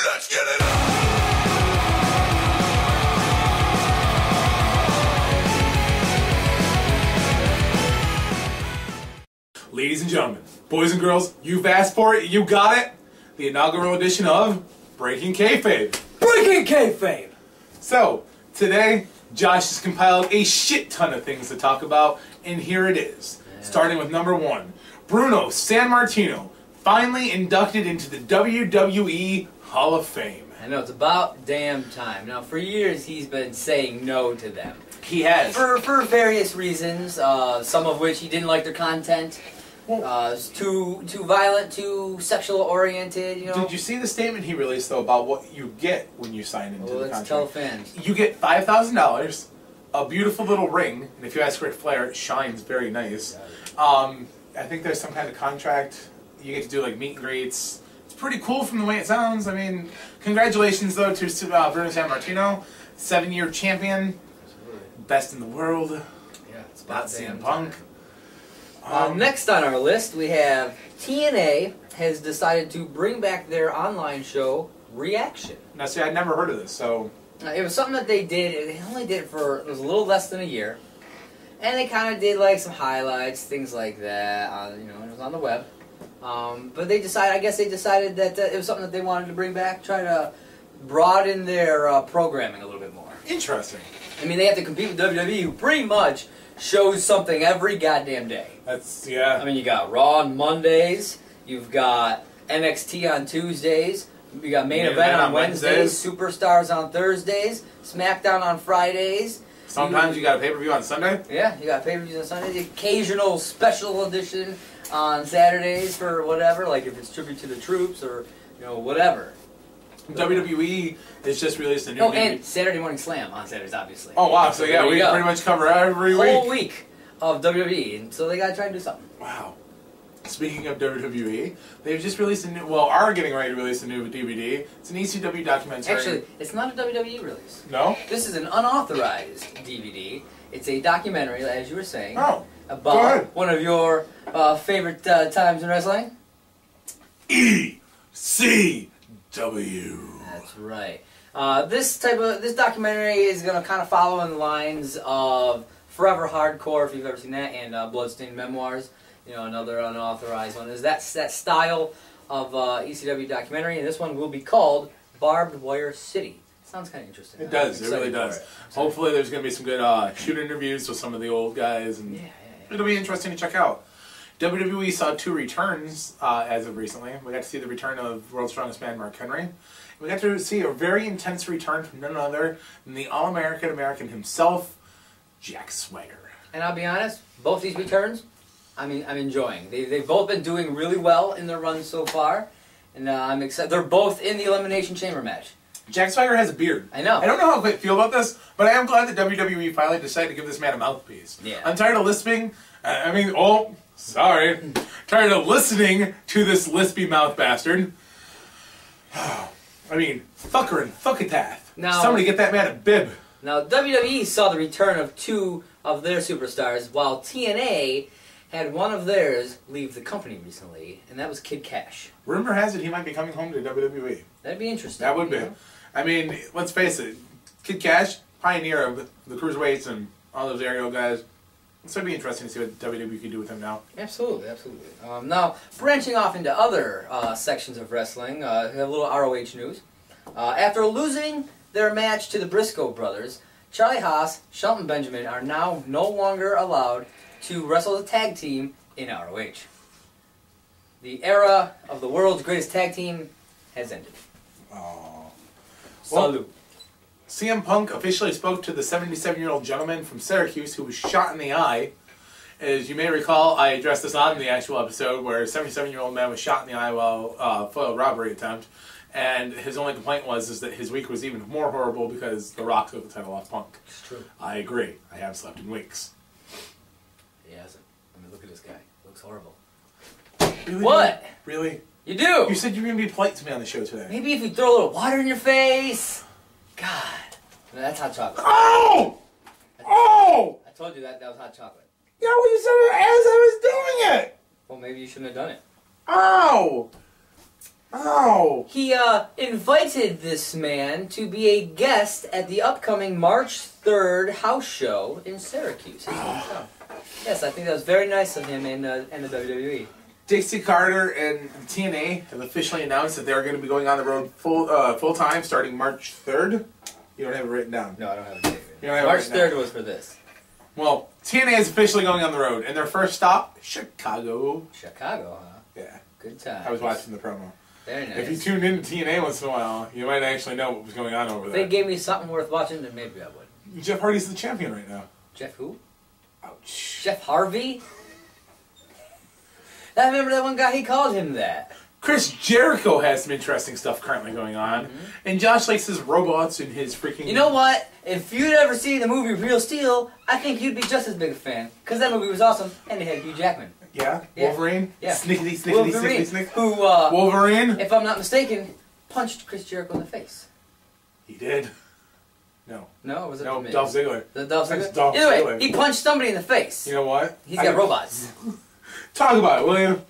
Let's get it on! Ladies and gentlemen, boys and girls, you've asked for it, you got it. The inaugural edition of Breaking Kayfabe. Breaking Kayfabe! So, today, Josh has compiled a shit ton of things to talk about, and here it is. Yeah. Starting with number 1. Bruno Sammartino, finally inducted into the WWE Hall of Fame. I know, it's about damn time. Now, for years, he's been saying no to them. He has. For various reasons, some of which he didn't like their content. It's too violent, too sexual oriented, you know. Did you see the statement he released though about what you get when you sign into the contract? Let's tell fans. You get $5,000, a beautiful little ring, and if you ask Ric Flair, it shines very nice. I think there's some kind of contract. You get to do like meet and greets. It's pretty cool from the way it sounds. I mean, congratulations though to Bruno Sammartino, 7-year champion, best in the world. Yeah, it's about CM Punk. Next on our list, we have TNA has decided to bring back their online show, Reaction. Now, see, I'd never heard of this, so... It was something that they did, they only did it for, it was a little less than a year. And they kind of did, like, some highlights, things like that, you know, it was on the web. But they decided, I guess they decided that it was something that they wanted to bring back, try to broaden their programming a little bit more. Interesting. I mean, they have to compete with WWE, who pretty much shows something every goddamn day. That's, yeah. I mean, you got Raw on Mondays, you've got NXT on Tuesdays, you got Main Event on Wednesdays, Superstars on Thursdays, SmackDown on Fridays. Sometimes you got a pay-per-view on Sunday? Yeah, you got pay-per-views on Sunday. The occasional special edition on Saturdays for whatever, like if it's tribute to the troops or, you know, whatever. WWE has just released a new... Oh, and Saturday Morning Slam on Saturdays, obviously. Oh, wow. So, yeah, we pretty much cover every week. Whole week of WWE, and so they got to try and do something. Wow. Speaking of WWE, they've just released a new... Well, are getting ready to release a new DVD. It's an ECW documentary. Actually, it's not a WWE release. No? This is an unauthorized DVD. It's a documentary, as you were saying. Oh, about one of your favorite times in wrestling. ECW. That's right. This documentary is going to kind of follow in the lines of Forever Hardcore, if you've ever seen that, and Bloodstained Memoirs. You know, another unauthorized one. Is that style of ECW documentary, and this one will be called Barbed Wire City. Sounds kind of interesting. It does. It really does. Hopefully, there's going to be some good shoot interviews with some of the old guys, and it'll be interesting to check out. WWE saw 2 returns as of recently. We got to see the return of World's Strongest Man, Mark Henry. We got to see a very intense return from none other than the All-American American himself, Jack Swagger. And I'll be honest, both these returns, I'm enjoying. They've both been doing really well in their run so far, and I'm excited. They're both in the Elimination Chamber match. Jack Swagger has a beard. I know. I don't know how I feel about this, but I am glad that WWE finally decided to give this man a mouthpiece. Yeah. I'm tired of lisping. Tired of listening to this lispy mouth bastard. I mean, fucker and fuckatath. Now, somebody get that man a bib. Now, WWE saw the return of 2 of their superstars, while TNA had one of theirs leave the company recently, and that was Kid Cash. Rumor has it he might be coming home to WWE. That'd be interesting. That would be. Know? I mean, let's face it, Kid Cash, pioneer of the cruiserweights and all those aerial guys. It's going to be interesting to see what WWE can do with him now. Absolutely, absolutely. Now, branching off into other sections of wrestling, we have a little ROH news. After losing their match to the Briscoe brothers, Charlie Haas, Shelton Benjamin are now no longer allowed to wrestle the tag team in ROH. The era of the world's greatest tag team has ended. Oh. Salute. Well, CM Punk officially spoke to the 77-year-old gentleman from Syracuse who was shot in the eye. As you may recall, I addressed this on the actual episode where a 77-year-old man was shot in the eye while for a robbery attempt. And his only complaint was that his week was even more horrible because The Rock took the title off Punk. It's true. I agree. I have slept in weeks. He hasn't. I mean, look at this guy. He looks horrible. Really? What? Really? You do? You said you were going to be polite to me on the show today. Maybe if you throw a little water in your face. God. That's hot chocolate. Oh! Oh! I told you that was hot chocolate. Yeah, well, you said it as I was doing it. Well, maybe you shouldn't have done it. Ow! Oh! He invited this man to be a guest at the upcoming March 3rd house show in Syracuse. His hometown. Yes, I think that was very nice of him and the WWE. Dixie Carter and TNA have officially announced that they're going to be going on the road full time starting March 3rd. You don't have it written down. No, I don't have a date. March 3rd was for this. Well, TNA is officially going on the road, and their first stop, Chicago. Chicago, huh? Yeah. Good time. I was watching the promo. Very nice. If you tuned into TNA once in a while, you might actually know what was going on over If there. they gave me something worth watching, then maybe I would. Jeff Hardy's the champion right now. Jeff who? Ouch. Jeff Harvey? I remember that one guy, he called him that. Chris Jericho has some interesting stuff currently going on. And Josh likes his robots and his freaking... You know what? If you'd ever seen the movie Real Steel, I think you'd be just as big a fan. Because that movie was awesome, and it had Hugh Jackman. Yeah? Yeah. Wolverine? Yeah. Snickety, snickety, Wolverine, snickety, snick. who, Wolverine? if I'm not mistaken, punched Chris Jericho in the face. He did. No. No, was it No, the Miz? Dolph Ziggler. The Dolph That's Ziggler? Dolph Either way, Ziggler. he punched somebody in the face. You know what? He's got robots. Talk about it, will you?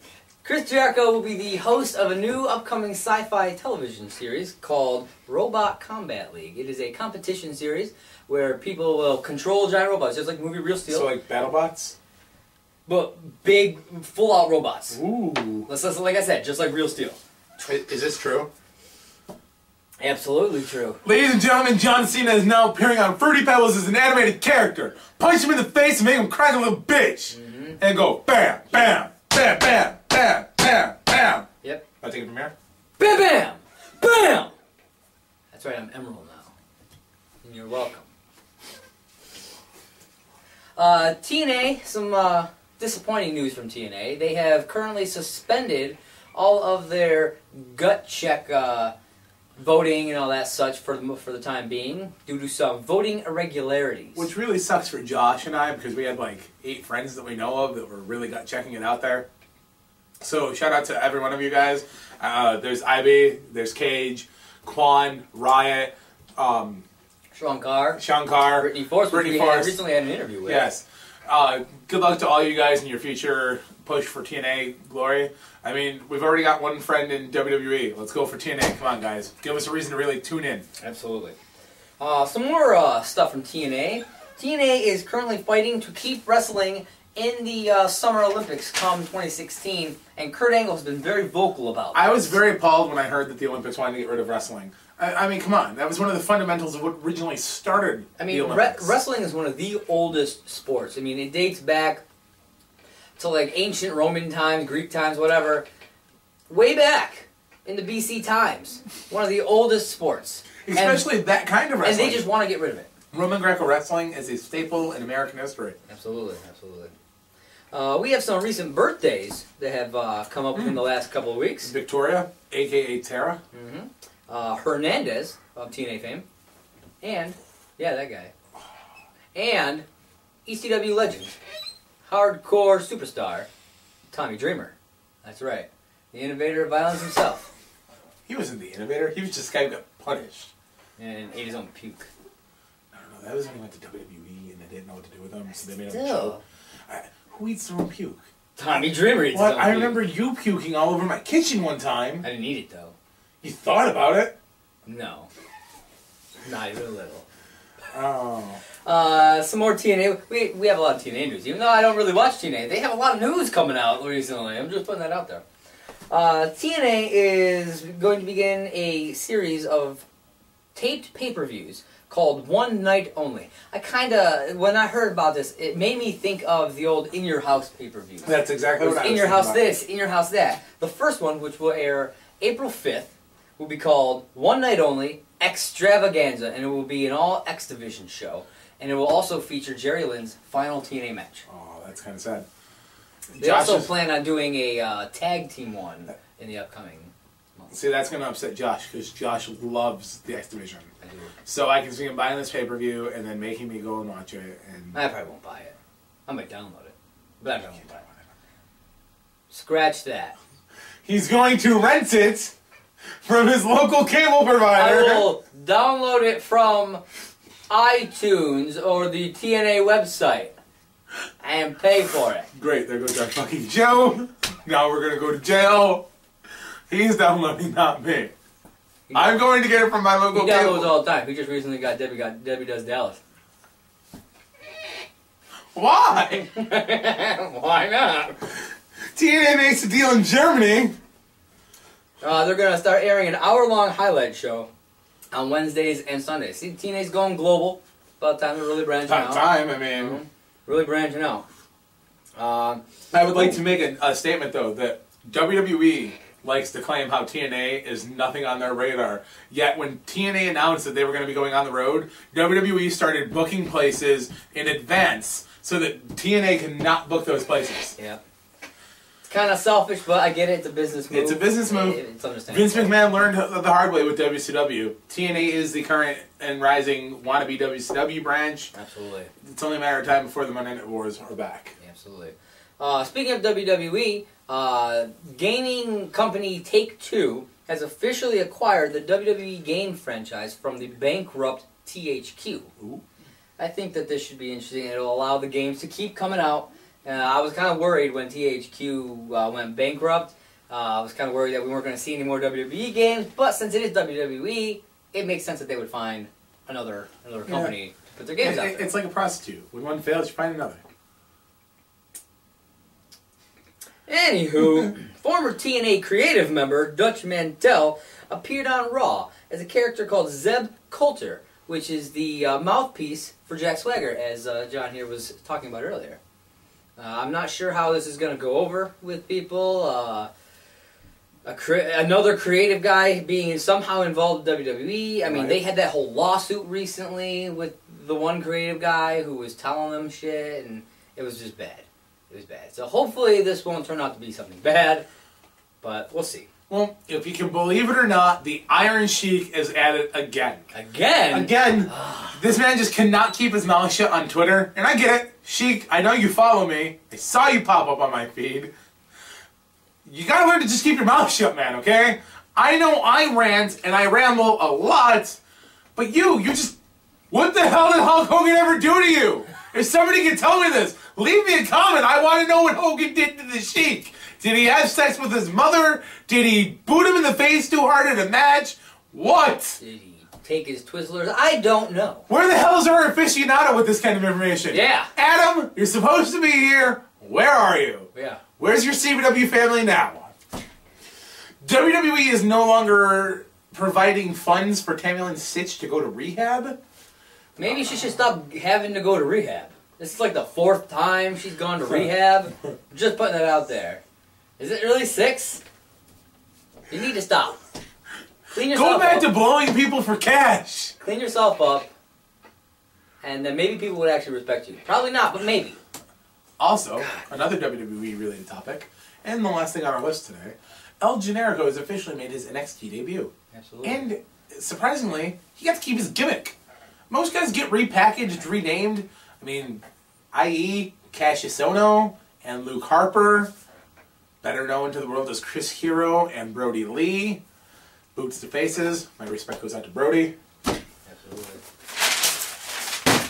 Chris Jericho will be the host of a new upcoming sci-fi television series called Robot Combat League. It is a competition series where people will control giant robots, just like the movie Real Steel. So like BattleBots? But big, full-out robots. Ooh. Like I said, just like Real Steel. Is this true? Absolutely true. Ladies and gentlemen, John Cena is now appearing on Fruity Pebbles as an animated character. Punch him in the face and make him cry like a little bitch. And go bam, bam, bam, bam, bam, bam, bam. Yep. I'll take it from here. Bam, bam, bam. That's right, I'm Emerald now. And you're welcome. TNA, some disappointing news from TNA. They have currently suspended all of their gut check voting and all that such for the time being due to some voting irregularities. Which really sucks for Josh and I because we had like 8 friends that we know of that were really checking it out there. So shout out to every one of you guys. There's IB, there's Cage, Quan, Riot, Shankar, Brittany Force, which we recently had an interview with. Yes. Good luck to all you guys in your future push for TNA glory. I mean, we've already got one friend in WWE. Let's go for TNA. Come on, guys. Give us a reason to really tune in. Absolutely. Some more stuff from TNA. TNA is currently fighting to keep wrestling in the Summer Olympics come 2016, and Kurt Angle has been very vocal about this. I was very appalled when I heard that the Olympics wanted to get rid of wrestling. I mean, come on. That was one of the fundamentals of what originally started the Olympics. Wrestling is one of the oldest sports. I mean, it dates back to like ancient Roman times, Greek times, whatever. Way back in the BC times. One of the oldest sports. Especially that kind of wrestling. And they just want to get rid of it. Roman Greco wrestling is a staple in American history. Absolutely, absolutely. We have some recent birthdays that have come up within the last couple of weeks. Victoria, a.k.a. Tara. Hernandez of TNA fame. And, yeah, that guy. And ECW legend, hardcore superstar, Tommy Dreamer. That's right. The innovator of violence himself. He wasn't the innovator. He was just the guy who got punished. And ate his own puke. No, that was when he went to WWE and they didn't know what to do with him, so they made him Still. choke. Who eats their own puke? Tommy Dreamer eats his What? own I puke. remember you puking all over my kitchen one time. I didn't eat it, though. You thought about it? No. Not even a little. Oh. Some more TNA. We have a lot of TNA news. Even though I don't really watch TNA, they have a lot of news coming out recently. I'm just putting that out there. TNA is going to begin a series of taped pay-per-views called One Night Only. When I heard about this, it made me think of the old In Your House pay-per-views. That's exactly what I was In Your thinking House about. this, In Your House that. The first one, which will air April 5th, will be called One Night Only Extravaganza, and it will be an all X Division show. And it will also feature Jerry Lynn's final TNA match. Oh, that's kind of sad. They also plan on doing a tag team one in the upcoming months. See, that's going to upset Josh, because Josh loves the X Division. I do. So I can see him buying this pay-per-view and then making me go and watch it. And I probably won't buy it. I might download it, but I probably won't buy it. Scratch that. He's going to rent it from his local cable provider. I will download it from iTunes or the TNA website and pay for it. Great, there goes our fucking Joe. Now we're going to go to jail He's downloading, not me. I'm going to get it from my local He downloads all the time. He just recently got Debbie Does Dallas. Why? Why not? TNA makes a deal in Germany. They're going to start airing an hour-long highlight show on Wednesdays and Sundays. See, TNA's going global. About time they're really branching out. I mean. Really branching out. I would like to make a statement, though, that WWE likes to claim how TNA is nothing on their radar. Yet when TNA announced that they were going to be going on the road, WWE started booking places in advance so that TNA could not book those places. Yeah. It's kind of selfish, but I get it. It's a business move. It's a business move. It's understandable. Vince McMahon learned the hard way with WCW. TNA is the current and rising wannabe WCW branch. Absolutely. It's only a matter of time before the Monday Night Wars are back. Absolutely. Speaking of WWE, gaming company Take-Two has officially acquired the WWE game franchise from the bankrupt THQ. Ooh. I think that this should be interesting. It'll allow the games to keep coming out. I was kind of worried when THQ went bankrupt. I was kind of worried that we weren't going to see any more WWE games, but since it is WWE, it makes sense that they would find another company to put their games out there. It's like a prostitute. When one fails, you find another. Anywho, former TNA creative member Dutch Mantel appeared on Raw as a character called Zeb Coulter, which is the mouthpiece for Jack Swagger, as John here was talking about earlier. I'm not sure how this is going to go over with people. Another creative guy being somehow involved with WWE. I mean, they had that whole lawsuit recently with the one creative guy who was telling them shit, and it was just bad. It was bad. So hopefully this won't turn out to be something bad, but we'll see. Well, if you can believe it or not, the Iron Sheik is at it again. Again? Again. This man just cannot keep his mouth shut on Twitter. And I get it. Sheik, I know you follow me. I saw you pop up on my feed. You gotta learn to just keep your mouth shut, man, okay? I know I rant and I ramble a lot, but you just... What the hell did Hulk Hogan ever do to you? If somebody can tell me this, leave me a comment. I want to know what Hogan did to the Sheik. Did he have sex with his mother? Did he boot him in the face too hard at a match? What? Did he take his Twizzlers? I don't know. Where the hell is our aficionado with this kind of information? Yeah. Adam, you're supposed to be here. Where are you? Yeah. Where's your CW family now? WWE is no longer providing funds for Tammy Lynn Sitch to go to rehab? Maybe she should stop having to go to rehab. This is like the 4th time she's gone to rehab. Just putting that out there. Is it really 6? You need to stop. Clean yourself up. Go back to blowing people for cash. Clean yourself up. And then maybe people would actually respect you. Probably not, but maybe. Also, another WWE related topic, and the last thing on our list today, El Generico has officially made his NXT debut. Absolutely. And surprisingly, he got to keep his gimmick. Most guys get repackaged, renamed. I mean, i.e. Cassius Ohno and Luke Harper, better known to the world as Chris Hero and Brody Lee. Boots to faces. My respect goes out to Brody. Absolutely.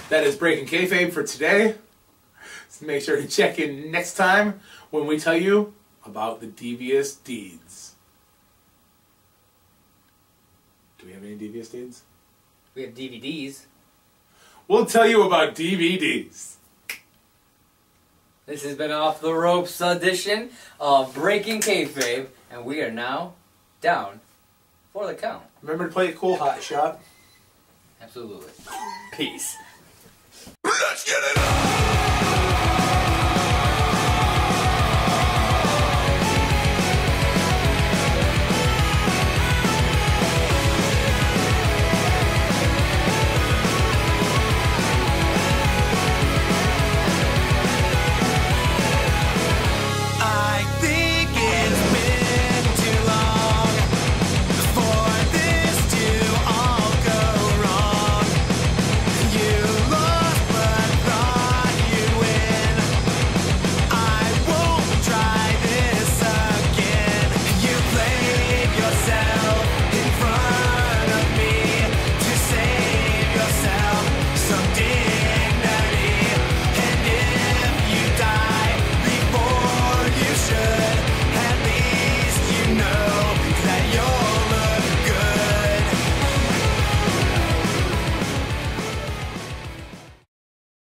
That is Breaking Kayfabe for today. So make sure to check in next time when we tell you about the devious deeds. Do we have any devious deeds? We have DVDs. We'll tell you about DVDs. This has been Off the Ropes edition of Breaking Kayfabe, and we are now down for the count. Remember to play a cool hot shot? Absolutely. Peace. Let's get it on!